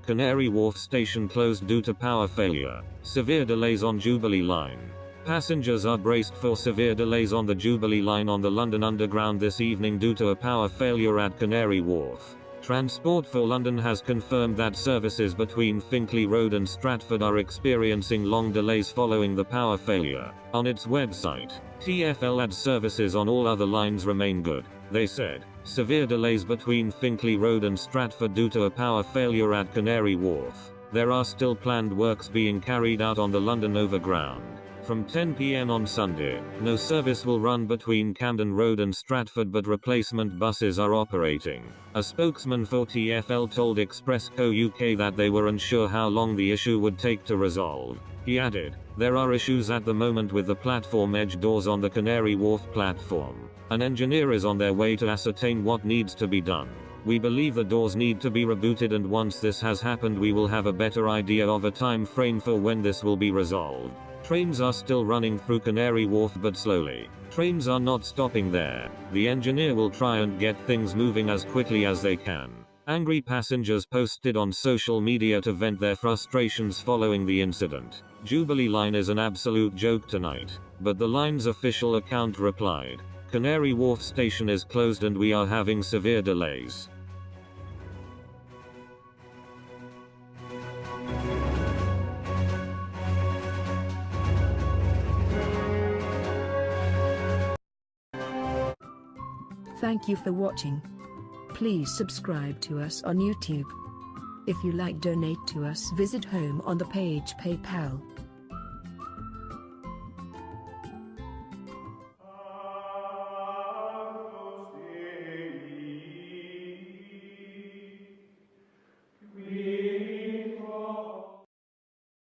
Canary Wharf station closed due to power failure. Severe delays on Jubilee Line. Passengers are braced for severe delays on the Jubilee Line on the London Underground this evening due to a power failure at Canary Wharf. Transport for London has confirmed that services between Finchley Road and Stratford are experiencing long delays following the power failure. On its website, TfL adds services on all other lines remain good. They said, severe delays between Finchley Road and Stratford due to a power failure at Canary Wharf. There are still planned works being carried out on the London Overground. From 10 p.m. on Sunday, no service will run between Camden Road and Stratford, but replacement buses are operating. A spokesman for TfL told Express Co UK that they were unsure how long the issue would take to resolve. He added, "There are issues at the moment with the platform edge doors on the Canary Wharf platform. An engineer is on their way to ascertain what needs to be done. We believe the doors need to be rebooted, and once this has happened we will have a better idea of a time frame for when this will be resolved." Trains are still running through Canary Wharf, but slowly. Trains are not stopping there. The engineer will try and get things moving as quickly as they can. Angry passengers posted on social media to vent their frustrations following the incident. Jubilee Line is an absolute joke tonight. But the line's official account replied, "Canary Wharf station is closed and we are having severe delays." Thank you for watching. Please subscribe to us on YouTube. If you like, donate to us, visit home on the page PayPal.